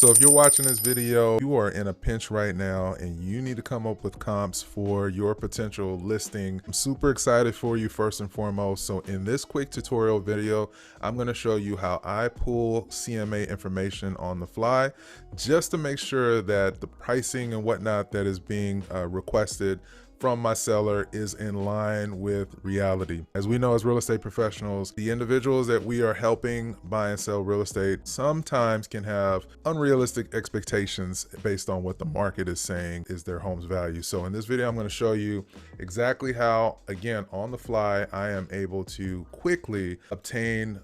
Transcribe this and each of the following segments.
So if you're watching this video, you are in a pinch right now and you need to come up with comps for your potential listing. I'm super excited for you first and foremost. So in this quick tutorial video, I'm going to show you how I pull CMA information on the fly just to make sure that the pricing and whatnot that is being requested from my seller is in line with reality. As we know, as real estate professionals, the individuals that we are helping buy and sell real estate sometimes can have unrealistic expectations based on what the market is saying is their home's value. So in this video, I'm going to show you exactly how, again, on the fly, I am able to quickly obtain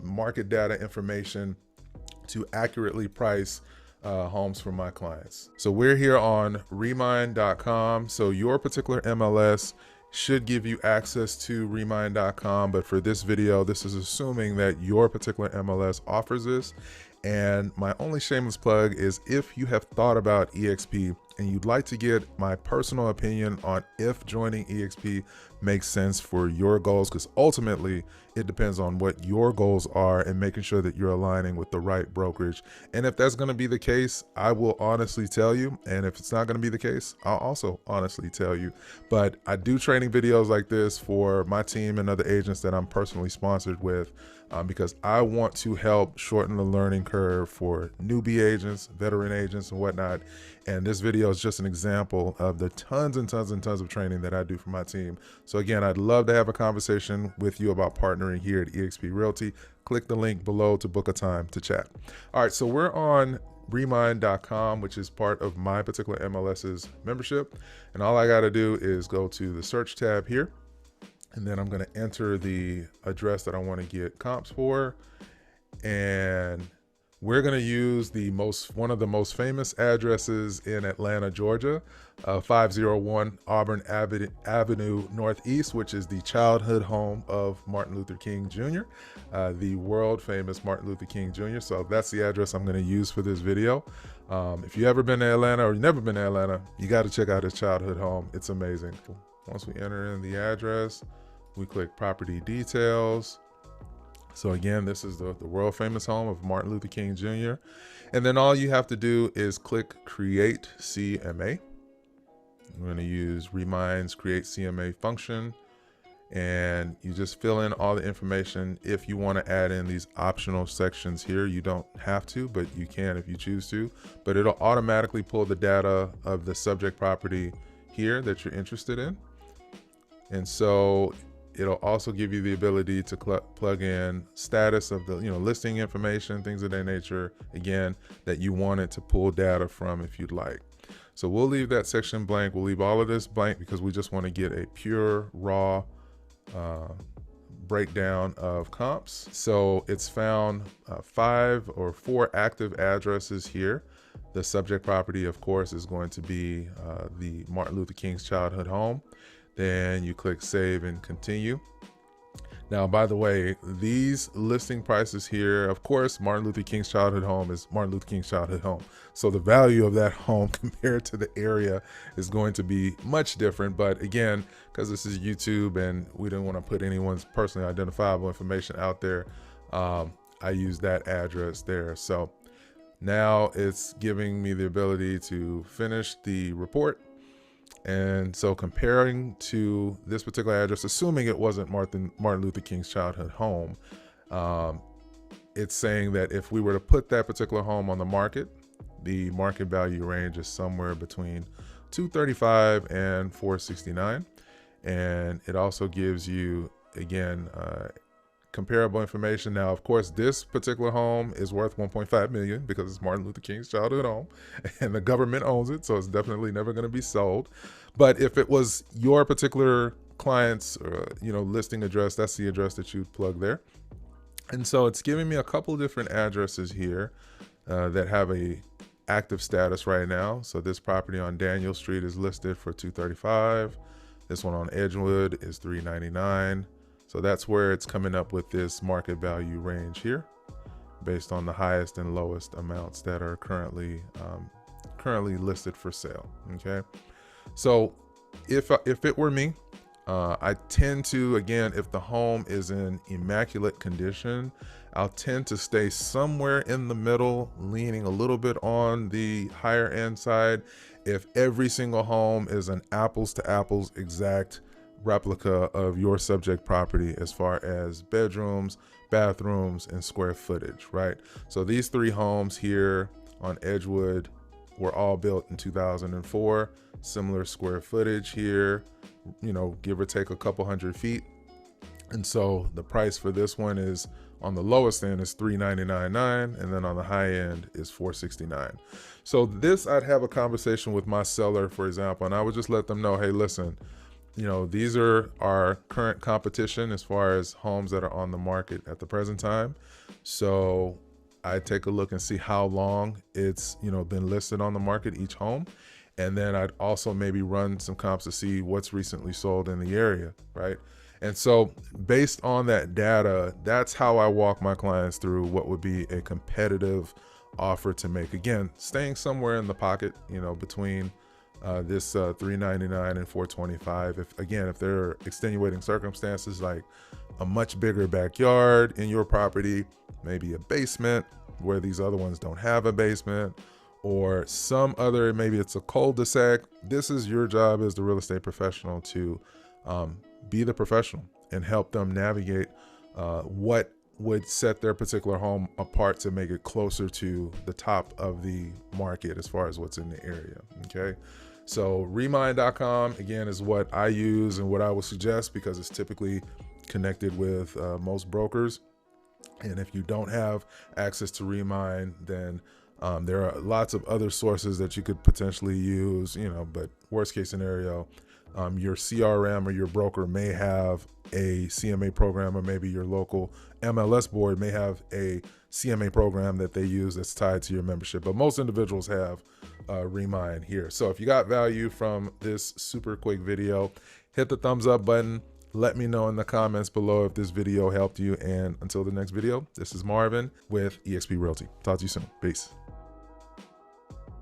market data information to accurately price homes for my clients. So we're here on remind.com. So your particular MLS should give you access to remind.com. But for this video, this is assuming that your particular MLS offers this. And my only shameless plug is if you have thought about EXP and you'd like to get my personal opinion on if joining EXP makes sense for your goals, because ultimately it depends on what your goals are and making sure that you're aligning with the right brokerage. And if that's going to be the case, I will honestly tell you. And if it's not going to be the case, I'll also honestly tell you. But I do training videos like this for my team and other agents that I'm personally sponsored with, because I want to help shorten the learning curve for newbie agents, veteran agents, and whatnot. And this video is just an example of the tons and tons and tons of training that I do for my team. So again, I'd love to have a conversation with you about partnering here at eXp Realty. Click the link below to book a time to chat. All right, so we're on remind.com, which is part of my particular MLS's membership. And all I got to do is go to the search tab here. And then I'm going to enter the address that I want to get comps for. And we're going to use one of the most famous addresses in Atlanta, Georgia, 501 Auburn Avenue Northeast, which is the childhood home of Martin Luther King Jr., the world famous Martin Luther King Jr. So that's the address I'm going to use for this video. If you've ever been to Atlanta or you've never been to Atlanta, you got to check out his childhood home. It's amazing. Once we enter in the address, we click property details. So again, this is the world famous home of Martin Luther King Jr. And then all you have to do is click create CMA. We're going to use Remind's create CMA function. And you just fill in all the information. If you want to add in these optional sections here, you don't have to, but you can if you choose to. But it'll automatically pull the data of the subject property here that you're interested in. And so it'll also give you the ability to plug in status of the listing information, things of that nature, again, that you wanted to pull data from if you'd like. So we'll leave that section blank. We'll leave all of this blank because we just want to get a pure, raw breakdown of comps. So it's found 5 or 4 active addresses here. The subject property, of course, is going to be the Martin Luther King's childhood home. Then you click save and continue. Now, by the way, these listing prices here, of course, Martin Luther King's childhood home is Martin Luther King's childhood home. So the value of that home compared to the area is going to be much different. But again, because this is YouTube and we didn't want to put anyone's personally identifiable information out there, I use that address there. So now it's giving me the ability to finish the report. And so comparing to this particular address, assuming it wasn't Martin Luther King's childhood home, it's saying that if we were to put that particular home on the market, the market value range is somewhere between $235 and $469. And it also gives you, again, comparable information. Now, of course, this particular home is worth $1.5 million because it's Martin Luther King's childhood home and the government owns it. So it's definitely never going to be sold. But if it was your particular client's, listing address, that's the address that you'd plug there. And so it's giving me a couple different addresses here that have a active status right now. So this property on Daniel Street is listed for $235. This one on Edgewood is $399. So that's where it's coming up with this market value range here based on the highest and lowest amounts that are currently listed for sale. Okay. So if it were me, I tend to, again, if the home is in immaculate condition, I'll tend to stay somewhere in the middle, leaning a little bit on the higher end side. If every single home is an apples to apples exact replica of your subject property as far as bedrooms, bathrooms, and square footage, right? So these 3 homes here on Edgewood were all built in 2004, similar square footage here, give or take a couple hundred feet. And so the price for this one is, on the lowest end is $399.9, and then on the high end is $469. So this, I'd have a conversation with my seller, for example, and I would just let them know, hey, listen, these are our current competition as far as homes that are on the market at the present time. So I take a look and see how long it's, been listed on the market, each home. And then I'd also maybe run some comps to see what's recently sold in the area, right? And so based on that data, that's how I walk my clients through what would be a competitive offer to make. Again, staying somewhere in the pocket, between this $399 and $425. If there are extenuating circumstances like a much bigger backyard in your property, maybe a basement where these other ones don't have a basement, or some other, maybe it's a cul-de-sac. This is your job as the real estate professional to be the professional and help them navigate what would set their particular home apart to make it closer to the top of the market as far as what's in the area. Okay, so Remind.com, again, is what I use and what I would suggest, because it's typically connected with most brokers. And if you don't have access to Remind, then there are lots of other sources that you could potentially use, but worst case scenario, your CRM or your broker may have a CMA program, or maybe your local MLS board may have a CMA program that they use that's tied to your membership. But most individuals have Remind here. So if you got value from this super quick video, hit the thumbs up button. Let me know in the comments below if this video helped you. And until the next video, this is Marvin with eXp Realty. Talk to you soon. Peace.